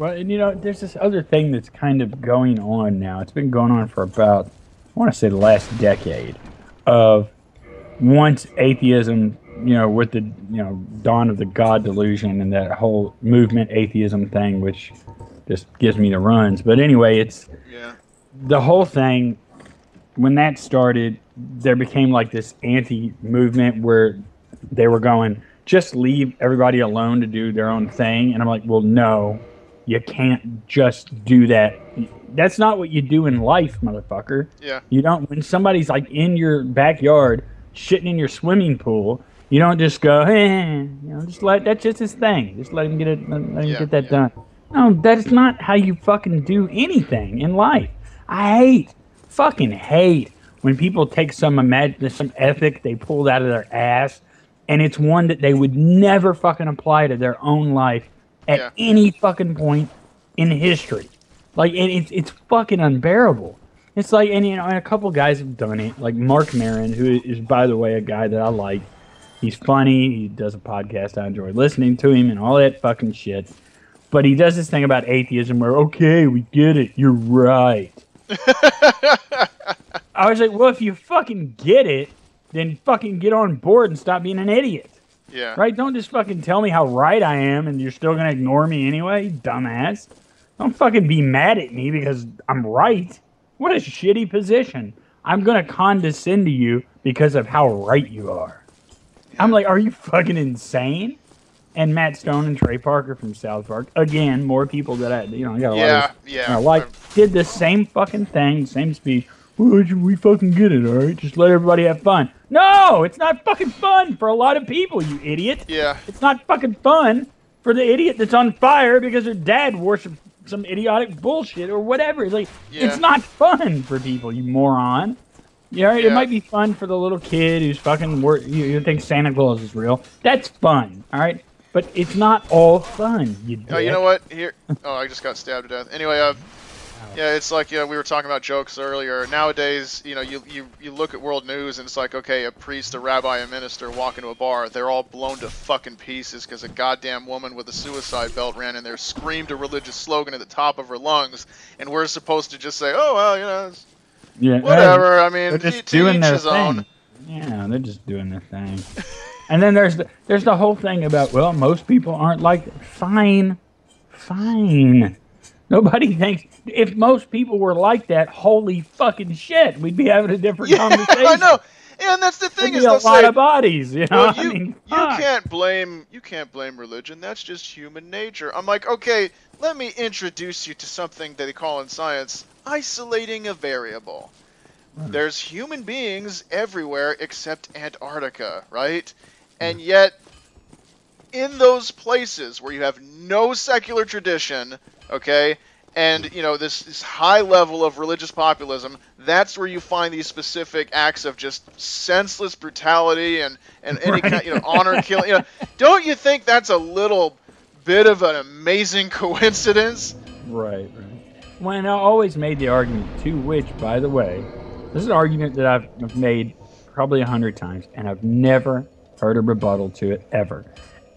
Well, and there's this other thing that's kind of going on now. It's been going on for about, I want to say, the last decade. Of once atheism, with the dawn of the God delusion and that whole movement atheism thing, which just gives me the runs. But anyway, it's the whole thing. When that started, there became like this anti-movement where they were going, just leave everybody alone to do their own thing. And I'm like, well, no, you can't just do that. That's not what you do in life, motherfucker. Yeah. You don't, when somebody's like in your backyard, shitting in your swimming pool, you don't just go, just that's just his thing. Just let him get it, let him get that done. No, that's not how you fucking do anything in life. I fucking hate when people take some ethic they pulled out of their ass, and it's one that they would never fucking apply to their own life at any fucking point in history. Like, it's fucking unbearable. It's like, and a couple guys have done it, like Mark Maron, who is, by the way, a guy that I like. He's funny. He does a podcast. I enjoy listening to him and all that fucking shit. But he does this thing about atheism where, okay, we get it. You're right. I was like, well, if you fucking get it, then fucking get on board and stop being an idiot. Yeah. Right? Don't just fucking tell me how right I am and you're still going to ignore me anyway, you dumbass. Don't fucking be mad at me because I'm right. What a shitty position. I'm going to condescend to you because of how right you are. Yeah. I'm like, are you fucking insane? And Matt Stone and Trey Parker from South Park, again, more people that I got a lot of, like, did the same fucking thing, same speech. Well, we fucking get it, all right? Just let everybody have fun. No, it's not fucking fun for a lot of people, you idiot. Yeah. It's not fucking fun for the idiot that's on fire because her dad worshipped some idiotic bullshit or whatever. Like, it's not fun for people, you moron. It might be fun for the little kid who's fucking you think Santa Claus is real. That's fun, all right? But it's not all fun, you dick. Oh, you know what? Here. Oh, I just got stabbed to death. Anyway, it's like, we were talking about jokes earlier. Nowadays, you look at world news and it's like, okay, a priest, a rabbi, a minister walk into a bar. They're all blown to fucking pieces because a goddamn woman with a suicide belt ran in there, screamed a religious slogan at the top of her lungs, and we're supposed to just say, oh, well, it's whatever. I mean, they're just doing their thing. Yeah, they're just doing their thing. And then there's the whole thing about, well, most people aren't like that. Fine. Nobody thinks, if most people were like that, holy fucking shit, we'd be having a different conversation. I know. And that's the thing, is a lot of bodies, Well, you can't blame religion. That's just human nature. I'm like, okay, let me introduce you to something that they call in science isolating a variable. There's human beings everywhere except Antarctica, right? And yet, in those places where you have no secular tradition, okay, and, this high level of religious populism, that's where you find these specific acts of just senseless brutality and any kind, honor killing. Don't you think that's a little bit of an amazing coincidence? Right. Well, I always made the argument, to which, by the way, this is an argument that I've made probably 100 times, and I've never heard a rebuttal to it, ever.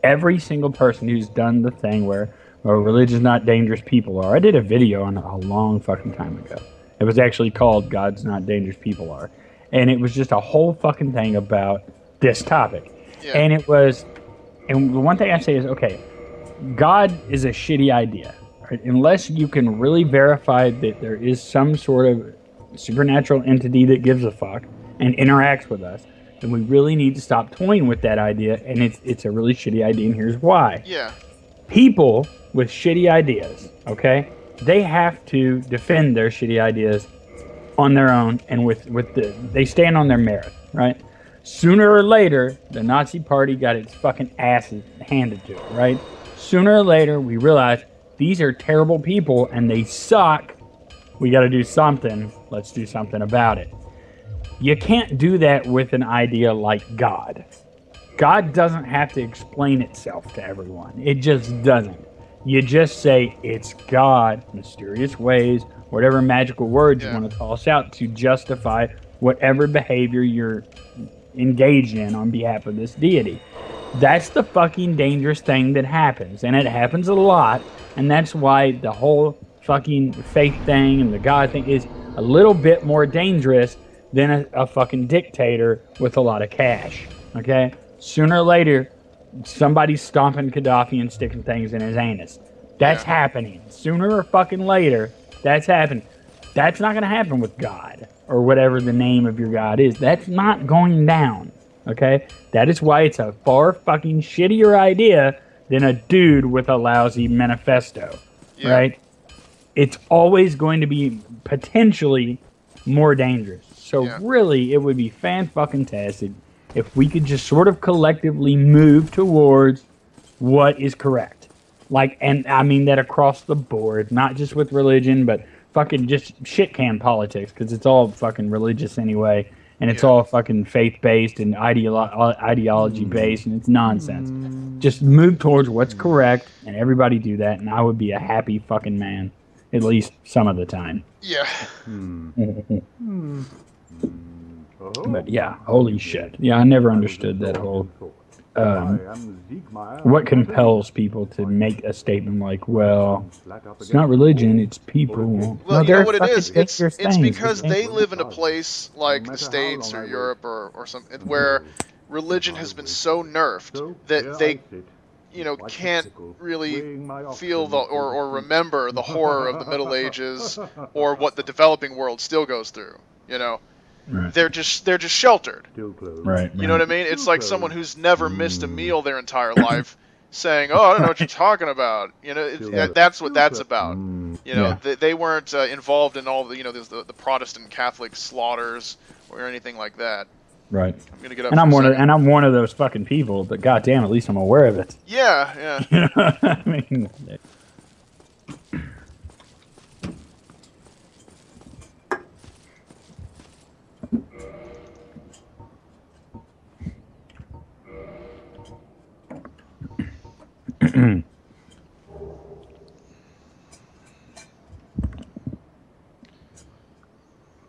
Every single person who's done the thing where religion's not dangerous, people are. I did a video on it a long fucking time ago. It was actually called God's Not Dangerous, People Are. And it was just a whole fucking thing about this topic. Yeah. And the one thing I say is, okay, God is a shitty idea. Right? Unless you can really verify that there is some sort of supernatural entity that gives a fuck and interacts with us, then we really need to stop toying with that idea, and it's a really shitty idea, and here's why. Yeah. People with shitty ideas, okay, they have to defend their shitty ideas on their own, and they stand on their merit, right? Sooner or later, the Nazi Party got its fucking asses handed to it, right? Sooner or later, we realize these are terrible people, and they suck. We got to do something. Let's do something about it. You can't do that with an idea like God. God doesn't have to explain itself to everyone. It just doesn't. You just say, it's God, mysterious ways, whatever magical words you want to toss out to justify whatever behavior you're engaged in on behalf of this deity. That's the fucking dangerous thing that happens, and it happens a lot, and that's why the whole fucking faith thing and the God thing is a little bit more dangerous than a fucking dictator with a lot of cash. Okay? Sooner or later, somebody's stomping Gaddafi and sticking things in his anus. That's happening. Sooner or fucking later, that's happening. That's not going to happen with God or whatever the name of your God is. That's not going down. Okay? That is why it's a far fucking shittier idea than a dude with a lousy manifesto. Yeah. Right? It's always going to be potentially more dangerous. So really, it would be fan-fucking-tastic if we could just sort of collectively move towards what is correct. Like, and I mean that across the board, not just with religion, but fucking just shit can politics, because it's all fucking religious anyway, and it's all fucking faith-based and ideology-based, and it's nonsense. Just move towards what's correct, and everybody do that, and I would be a happy fucking man, at least some of the time. Yeah. But yeah, holy shit. Yeah, I never understood that whole... what compels people to make a statement like, well, it's not religion, it's people. Well, you know what it is? It's because they live in a place like the States or Europe or something where religion has been so nerfed that they, you know, can't really feel or remember the horror of the Middle Ages or what the developing world still goes through, you know? Right. They're just sheltered. Right. You know what I mean? It's like someone who's never missed a meal their entire life saying, "Oh, I don't know what you're talking about." You know, that's what that's about. You know, they weren't involved in all the, you know, the Protestant Catholic slaughters or anything like that. Right. I'm gonna get up. And I'm one of those fucking people, but goddamn, at least I'm aware of it. Yeah. You know what I mean?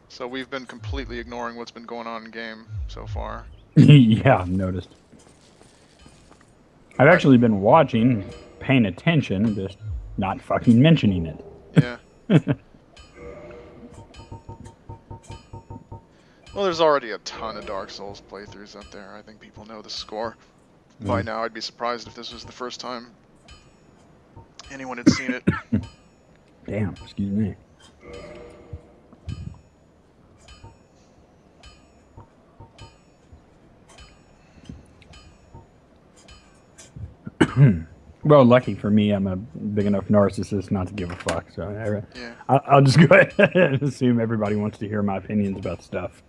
So we've been completely ignoring what's been going on in game so far. Yeah, I've noticed. I've actually been watching, paying attention, just not fucking mentioning it. Yeah. Well, there's already a ton of Dark Souls playthroughs out there. I think people know the score. By now, I'd be surprised if this was the first time anyone had seen it. Damn, excuse me. Well, lucky for me, I'm a big enough narcissist not to give a fuck. So I'll just go ahead and assume everybody wants to hear my opinions about stuff.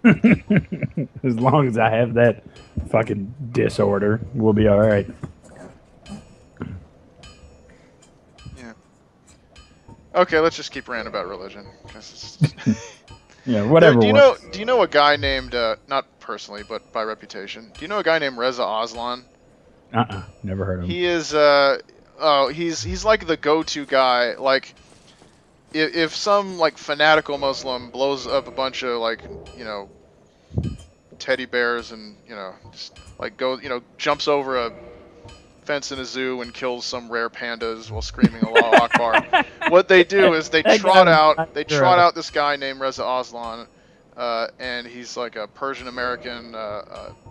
As long as I have that fucking disorder, we'll be all right. Yeah. Okay, let's just keep ranting about religion. Yeah, whatever. Do you know a guy named not personally, but by reputation? Do you know a guy named Reza Aslan? Never heard of him. He is he's like the go-to guy. Like if some like fanatical Muslim blows up a bunch of like, you know, teddy bears and, you know, just like jumps over a fence in a zoo and kills some rare pandas while screaming Allahu Akbar. What they do is they trot out this guy named Reza Aslan, and he's like a Persian American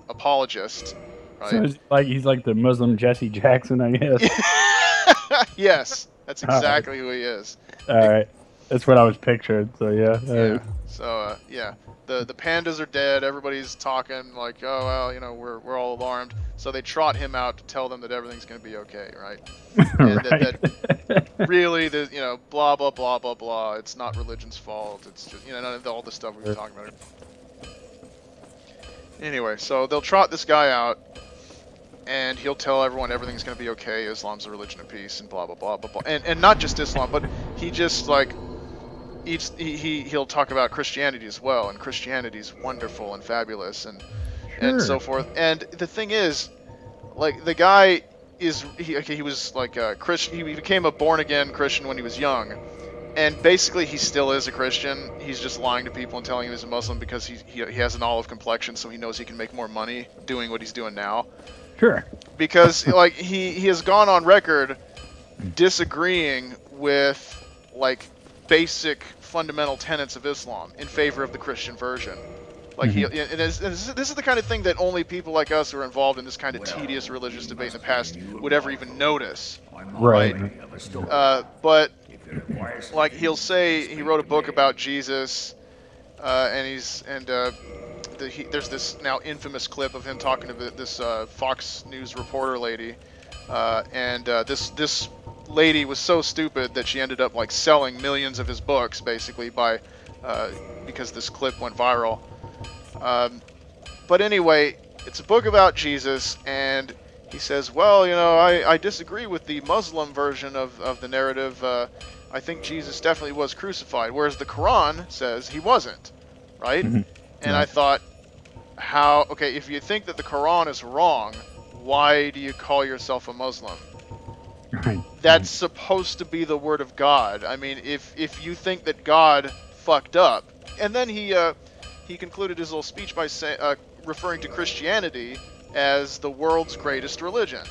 apologist. Right. So he's like the Muslim Jesse Jackson, I guess. Yes, that's exactly who he is. All right, that's what I was picturing. So yeah. Yeah. So the pandas are dead. Everybody's talking like, oh well, you know, we're all alarmed. So they trot him out to tell them that everything's gonna be okay, right? And right. that really, you know, blah blah blah blah blah. It's not religion's fault. It's just, you know, none of all the stuff we were talking about. Anyway, so they'll trot this guy out, and he'll tell everyone everything's going to be okay, Islam's a religion of peace, and blah, blah, blah, blah, blah. And not just Islam, but he just, like, he'll talk about Christianity as well, and Christianity's wonderful and fabulous, and so forth. And the thing is, like, the guy he was, like, a Christian, he became a born-again Christian when he was young, And basically, he still is a Christian. He's just lying to people and telling them he's a Muslim because he has an olive complexion, so he knows he can make more money doing what he's doing now. Sure. Because like he has gone on record disagreeing with like basic fundamental tenets of Islam in favor of the Christian version. Like this is the kind of thing that only people like us who are involved in this kind of tedious religious debate in the past would ever even notice. Right. But like he'll say he wrote a book about Jesus, there's this now infamous clip of him talking to this Fox News reporter lady, this lady was so stupid that she ended up like selling millions of his books basically because this clip went viral. But anyway, it's a book about Jesus, and he says, well, I disagree with the Muslim version of the narrative. I think Jesus definitely was crucified, whereas the Quran says he wasn't, right? And I thought, if you think that the Quran is wrong, why do you call yourself a Muslim? That's supposed to be the word of God. I mean, if you think that God fucked up, and then he concluded his little speech by referring to Christianity as the world's greatest religion,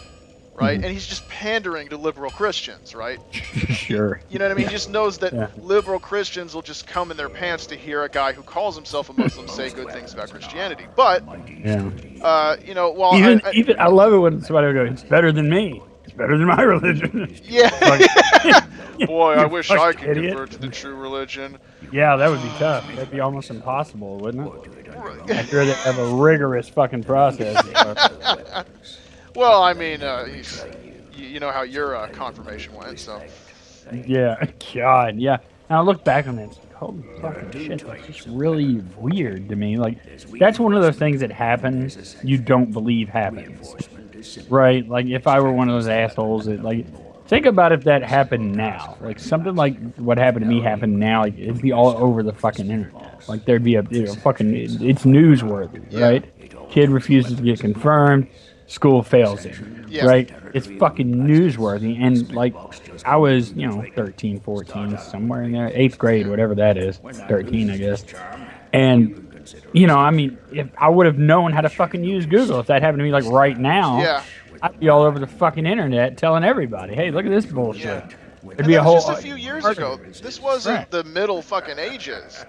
right? And he's just pandering to liberal Christians, right? Sure. You know what I mean? He just knows that liberal Christians will just come in their pants to hear a guy who calls himself a Muslim say good things about Christianity. But, while even I love it when somebody will go, it's better than me. It's better than my religion. Yeah. Boy, I wish I could convert to the true religion. Yeah, that would be tough. That'd be almost impossible, wouldn't it? After they have a rigorous fucking process. Well, I mean, you know how your confirmation went, so. Yeah, God, yeah. Now I look back on that, it's like, holy fucking shit, that's just really weird to me. Like, that's one of those things that happens you don't believe happens. Right? Like, if I were one of those assholes that, like, think about if that happened now. Like, something like what happened to me happened now, like, it'd be all over the fucking internet. Like, there'd be a fucking, it's newsworthy, right? Kid refuses to get confirmed, school fails him, right? It's fucking newsworthy. And, like, I was, 13, 14, somewhere in there, 8th grade, whatever that is, 13, I guess. And, I mean, if I would have known how to fucking use Google, if that happened to me, like, right now, I'd be all over the fucking internet telling everybody, hey, look at this bullshit. It'd be a whole... just a few years ago. This wasn't the middle fucking ages.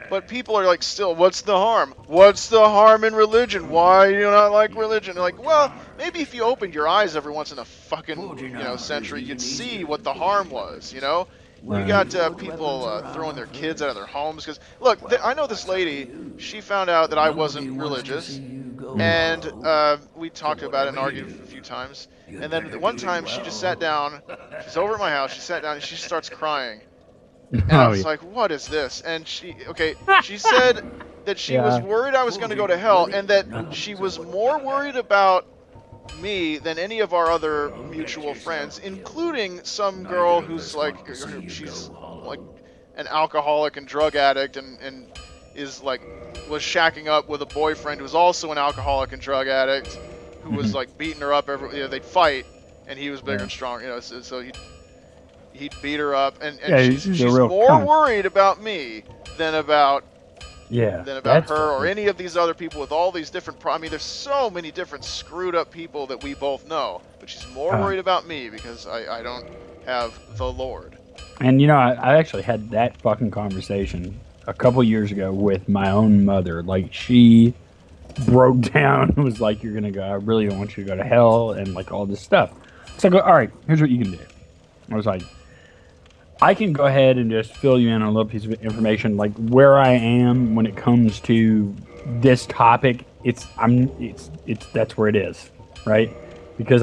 But people are like, still, what's the harm? What's the harm in religion? Why do you not like religion? They're like, well, maybe if you opened your eyes every once in a fucking, century, you'd see what the harm was, You got people throwing their kids out of their homes. Because, look, I know this lady, she found out that I wasn't religious. And we talked about it and argued a few times. And then one time she just sat down. She's over at my house. She sat down and she starts crying. And I was like, what is this? And she said that she was worried I was going to go to hell, and that she was more worried about me than any of our other mutual friends, including some girl who's like, she's like an alcoholic and drug addict and is like, was shacking up with a boyfriend who's also an alcoholic and drug addict who was like beating her up they'd fight, and he was bigger and strong, so he'd beat her up, and she's more worried about me than about her or any of these other people with all these different I mean, there's so many different screwed up people that we both know, but she's more worried about me because I don't have the Lord. And I actually had that fucking conversation a couple years ago with my own mother. Like, she broke down and was like, you're gonna go, I really don't want you to go to hell, and like all this stuff. So I go, all right, here's what you can do. I was like, I can go ahead and just fill you in on a little piece of information, like where I am when it comes to this topic. That's where it is, right? Because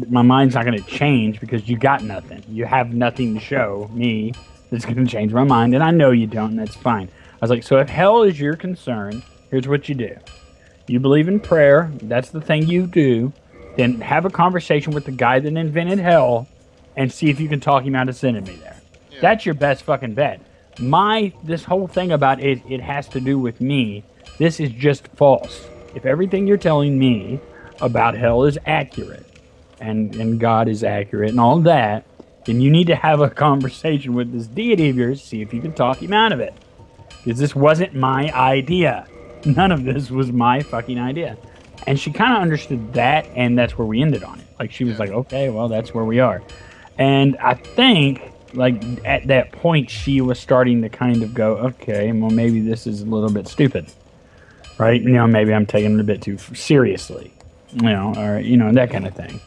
my mind's not going to change because you got nothing. You have nothing to show me that's going to change my mind, and I know you don't, and that's fine. I was like, so if hell is your concern, here's what you do. You believe in prayer. That's the thing you do. Then have a conversation with the guy that invented hell and see if you can talk him out of sending me there. Yeah. That's your best fucking bet. This whole thing about it has to do with me. This is just false. If everything you're telling me about hell is accurate and God is accurate and all that, and you need to have a conversation with this deity of yours, see if you can talk him out of it. Because this wasn't my idea. None of this was my fucking idea. And she kind of understood that, and that's where we ended on it. Like, she was like, okay, well, that's where we are. And I think, like, at that point, she was starting to kind of go, okay, well, maybe this is a little bit stupid. Right? You know, maybe I'm taking it a bit too seriously. You know, or, you know, that kind of thing.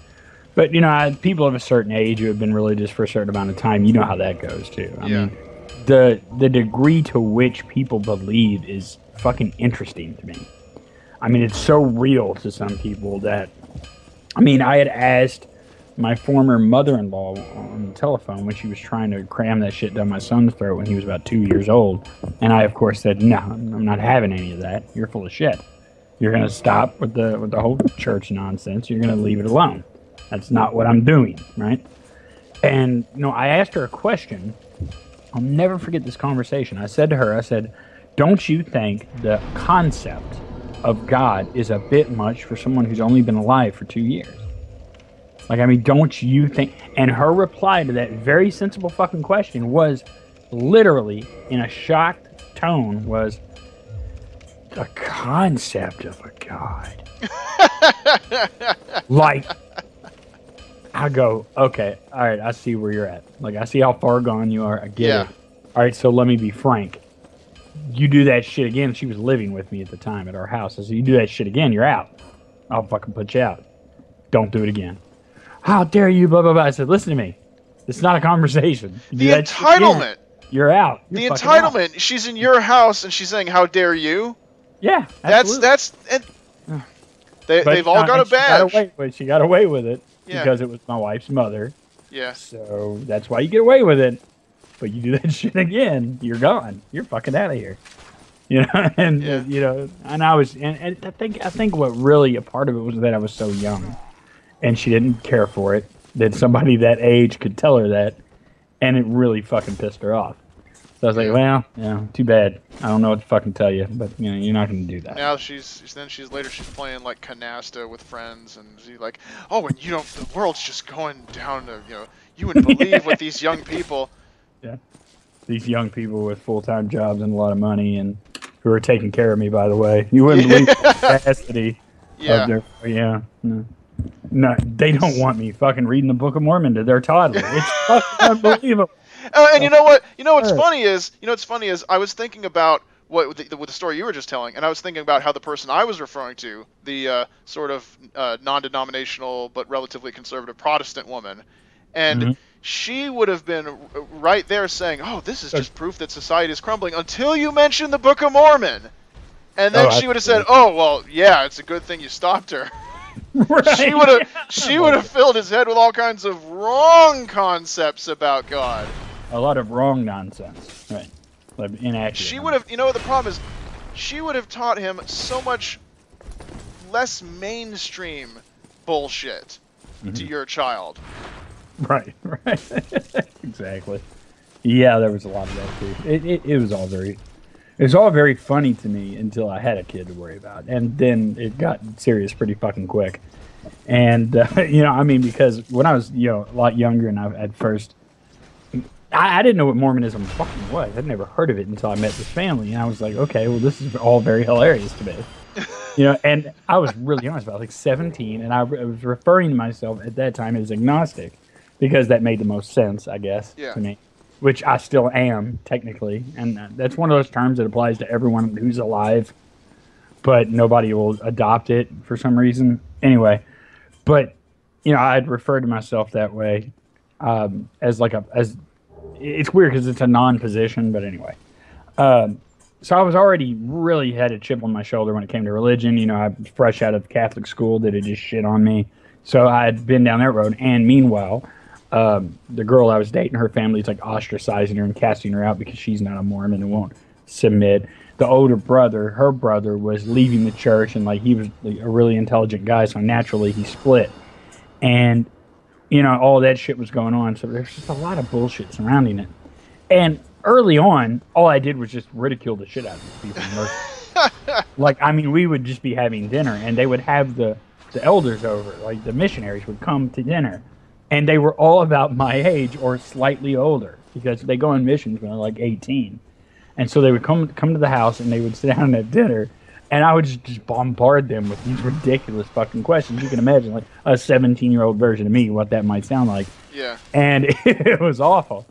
But, you know, people of a certain age who have been religious for a certain amount of time, you know how that goes, too. I mean, the degree to which people believe is fucking interesting to me. I mean, it's so real to some people that... I mean, I had asked my former mother-in-law on the telephone when she was trying to cram that shit down my son's throat when he was about 2 years old. And I, of course, said, no, I'm not having any of that. You're full of shit. You're going to stop with the whole church nonsense. You're going to leave it alone. That's not what I'm doing, right? And, you know, I asked her a question. I'll never forget this conversation. I said to her, I said, don't you think the concept of God is a bit much for someone who's only been alive for 2 years? Like, I mean, don't you think... And her reply to that very sensible fucking question was literally, in a shocked tone, was, the concept of a God. Like, I go, okay, all right, I see where you're at. Like, I see how far gone you are. I get it. All right, so let me be frank. You do that shit again. She was living with me at the time at our house. I said, you do that shit again, you're out. I'll fucking put you out. Don't do it again. How dare you, blah, blah, blah. I said, listen to me. It's not a conversation. The entitlement. You're out. You're the entitlement. Out. She's in your house and she's saying, how dare you? Yeah, absolutely. They've all got a badge. She got away with it because it was my wife's mother. Yeah. So that's why you get away with it. But you do that shit again, you're gone. You're fucking out of here. You know, and you know, and I was, and I think what really a part of it was that I was so young, and she didn't care for it. That somebody that age could tell her that, and it really fucking pissed her off. So I was like, well, too bad. I don't know what to fucking tell you, but you know, you're not going to do that. Now she's playing like canasta with friends, and she's like, oh, and you don't, the world's just going down to, you know, you wouldn't believe what these young people. Yeah, these young people with full-time jobs and a lot of money, and who are taking care of me, by the way. You wouldn't believe the capacity of their, no, they don't want me fucking reading the Book of Mormon to their toddler. It's fucking unbelievable. And you know what? You know what's funny is, I was thinking about with the story you were just telling, and I was thinking about how the person I was referring to, the sort of non-denominational but relatively conservative Protestant woman, and she would have been right there saying, "Oh, this is just proof that society is crumbling," until you mentioned the Book of Mormon, and then she would have said, "Oh, well, yeah, it's a good thing you stopped her." Right. She would have filled his head with all kinds of wrong concepts about God. A lot of wrong nonsense, right? Like inaccurate. She would have, you know, the problem is, she would have taught him so much less mainstream bullshit to your child. Right. Exactly. Yeah, there was a lot of that too. It was all very funny to me until I had a kid to worry about, and then it got serious pretty fucking quick. And you know, I mean, because when I was, you know, a lot younger, and at first, I didn't know what Mormonism fucking was. I'd never heard of it until I met this family, and I was like, okay, well, this is all very hilarious to me. You know, and I was really honest about it, like 17, and I was referring to myself at that time as agnostic, because that made the most sense, I guess, to me. Which I still am, technically. And that's one of those terms that applies to everyone who's alive. But nobody will adopt it for some reason. Anyway. But, you know, I'd refer to myself that way. As it's weird because it's a non-position, but anyway. So I was already really had a chip on my shoulder when it came to religion. You know, I was fresh out of Catholic school that had just shit on me. So I had been down that road. And meanwhile... the girl I was dating, her family's like ostracizing her and casting her out because she's not a Mormon and won't submit. The older brother, her brother, was leaving the church, and like he was like, a really intelligent guy, so naturally he split. And you know, all that shit was going on, so there's just a lot of bullshit surrounding it. And early on, all I did was just ridicule the shit out of these people. Like, I mean, we would just be having dinner, and they would have the elders over, like the missionaries would come to dinner. and they were all about my age or slightly older because they go on missions when they're like 18. And so they would come to the house and they would sit down at dinner, and I would just bombard them with these ridiculous fucking questions. You can imagine, like a 17-year-old version of me, what that might sound like. Yeah. And it was awful.